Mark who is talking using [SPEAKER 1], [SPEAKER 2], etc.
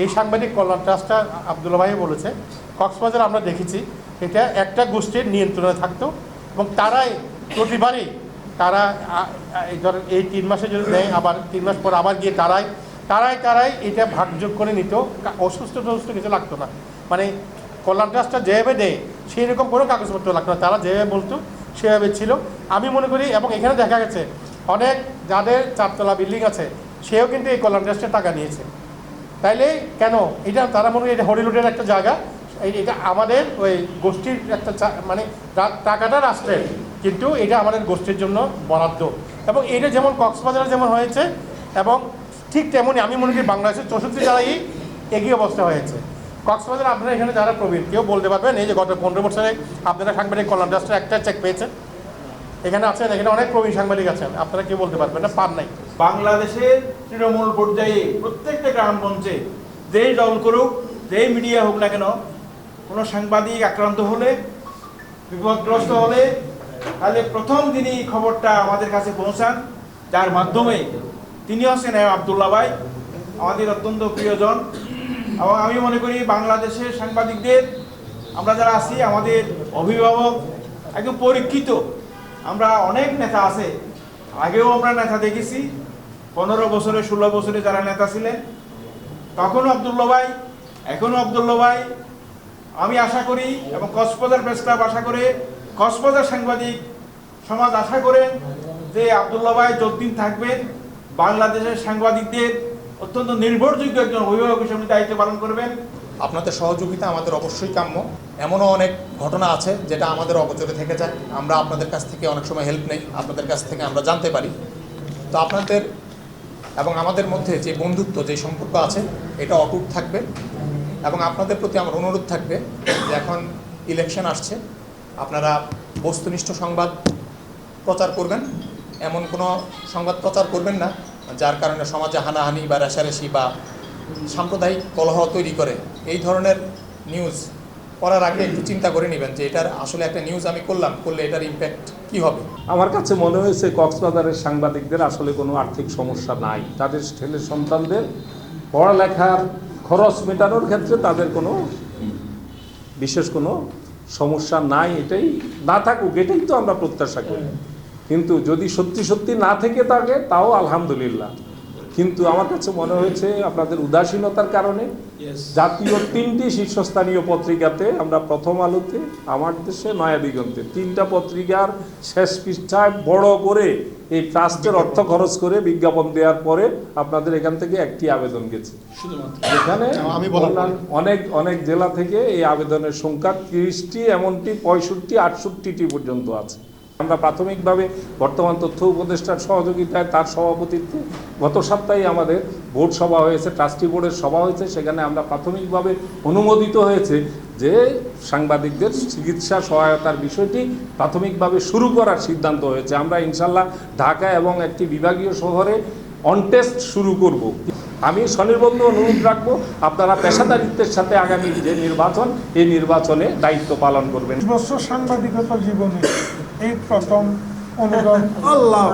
[SPEAKER 1] এই সাংবাদিক কল্যাণ ট্রাস্টটা আব্দুল্লাহ ভাই বলেছে, কক্সবাজার আমরা দেখেছি এটা একটা গোষ্ঠীর নিয়ন্ত্রণে থাকতো এবং তারাই প্রতিবারই তারা ধরেন এই 3 মাসে যদি নেয় আবার 3 মাস পর আবার গিয়ে তারাই এটা ভাগযোগ করে নিত, অসুস্থ কিছু লাগতো না। মানে কল্যাণ ট্রাস্টটা যেভাবে দেয় সেই রকম কোনো কাগজপত্র লাগতো না, তারা যেভাবে বলতো সেভাবে ছিল। আমি মনে করি, এবং এখানে দেখা গেছে অনেক যাদের 4 তলা বিল্ডিং আছে সেও কিন্তু এই কল্যাণ ট্রাস্টের টাকা নিয়েছে। তাইলে কেন এটা তারা মনে করি এটা হরিলুডের একটা জায়গা, এটা আমাদের ওই গোষ্ঠীর একটা মানে টাকাটা রাষ্ট্রের, কিন্তু এটা আমাদের গোষ্ঠীর জন্য বরাদ্দ। এবং এটা যেমন কক্সবাজারে যেমন হয়েছে এবং ঠিক তেমনই আমি মনে করি বাংলাদেশের 64 জেলায় একই অবস্থা হয়েছে। কক্সবাজার আপনারা এখানে যারা প্রবীণ কেউ বলতে পারবেন এই যে গত 15 বছরে আপনারা সাংবাদিক কল্যাণ ট্রাস্টের একটা চেক পেয়েছেন, এখানে আছেন, এখানে অনেক প্রবীণ সাংবাদিক আছেন, আপনারা কেউ বলতে পারবেন না পান নাই।
[SPEAKER 2] বাংলাদেশের তৃণমূল পর্যায়ে প্রত্যেকটা গ্রামগঞ্জে যেই দল করুক, যেই মিডিয়া হোক না কেন, কোনো সাংবাদিক আক্রান্ত হলে, বিপদগ্রস্ত হলে, তাহলে প্রথম দিনই খবরটা আমাদের কাছে পৌঁছান, যার মাধ্যমে তিনি হচ্ছেন আব্দুল্লাহ ভাই, আমাদের অত্যন্ত প্রিয়জন। এবং আমি মনে করি বাংলাদেশের সাংবাদিকদের আমরা যারা আছি, আমাদের অভিভাবক একদম পরীক্ষিত। আমরা অনেক নেতা আছে, আগেও আমরা নেতা দেখেছি, 15 বছরে 16 বছরে যারা নেতা ছিলেন তখনও আব্দুল্লাহ ভাই, এখনও আব্দুল্লাহ ভাই। আমি আশা করি এবং কক্সবাজার প্রেস ক্লাব আশা করে, কক্সবাজার সাংবাদিক সমাজ আশা করে যে আব্দুল্লাহ ভাই যতদিন থাকবেন বাংলাদেশের সাংবাদিকদের অত্যন্ত নির্ভরযোগ্য একজন অভিভাবক হিসেবে দায়িত্ব পালন করবেন।
[SPEAKER 3] আপনাদের সহযোগিতা আমাদের অবশ্যই কাম্য। এমনও অনেক ঘটনা আছে যেটা আমাদের অগোচরে থেকে যায়, আমরা আপনাদের কাছ থেকে অনেক সময় হেল্প নেই, আপনাদের কাছ থেকে আমরা জানতে পারি। তো আপনাদের এবং আমাদের মধ্যে যে বন্ধুত্ব, যে সম্পর্ক আছে এটা অটুট থাকবে। এবং আপনাদের প্রতি আমার অনুরোধ থাকবে যে এখন ইলেকশন আসছে, আপনারা বস্তুনিষ্ঠ সংবাদ প্রচার করবেন, এমন কোনো সংবাদ প্রচার করবেন না যার কারণে সমাজে হানাহানি বা রেষারেষি বা সাম্প্রদায়িক কলহ তৈরি করে। এই ধরনের নিউজ করার আগে একটু চিন্তা করে নেবেন যে এটার আসলে একটা নিউজ আমি করলে এটার ইম্প্যাক্ট কী হবে।
[SPEAKER 4] আমার কাছে মনে হয়েছে কক্সবাজারের সাংবাদিকদের আসলে কোনো আর্থিক সমস্যা নাই, তাদের ছেলে সন্তানদের পড়ালেখার খরচ মেটানোর ক্ষেত্রে তাদের কোনো বিশেষ কোনো সমস্যা নাই। এটাই না থাকুক, এটাই তো আমরা প্রত্যাশা করি। কিন্তু যদি সত্যি না থেকে থাকে তাও আলহামদুলিল্লাহ। কিন্তু আমার কাছে মনে হয়েছে আপনাদের উদাসীনতার কারণে জাতীয় 3টি শীর্ষস্থানীয় পত্রিকাতে, আমরা প্রথম আলোতে, আমার দেশে, নয়া দিগন্তে, 3টা পত্রিকার শেষ পৃষ্ঠায় বড় করে এই ট্রাস্টের অর্থ খরচ করে বিজ্ঞাপন দেওয়ার পরে আপনাদের এখান থেকে একটি আবেদন গেছে। এখানে অনেক জেলা থেকে এই আবেদনের সংখ্যা 30টি, এমনটি 65, 68টি পর্যন্ত আছে। আমরা প্রাথমিকভাবে বর্তমান তথ্য উপদেষ্টার সহযোগিতায়, তার সভাপতিত্বে গত সপ্তাহে আমাদের বোর্ড সভা হয়েছে, ট্রাস্টি বোর্ডের সভা হয়েছে। সেখানে আমরা প্রাথমিকভাবে অনুমোদিত হয়েছে যে সাংবাদিকদের চিকিৎসা সহায়তার বিষয়টি প্রাথমিকভাবে শুরু করার সিদ্ধান্ত হয়েছে। আমরা ইনশাল্লাহ ঢাকা এবং একটি বিভাগীয় শহরে অনটেস্ট শুরু করব। আমি স্বনির্বন্ধ অনুরোধ রাখবো আপনারা পেশাদারিত্বের সাথে আগামী যে নির্বাচন, এই নির্বাচনে দায়িত্ব পালন করবেন।
[SPEAKER 5] 20 বছর সাংবাদিকতা জীবনে এই প্রথম অনুরোধ। আল্লাহ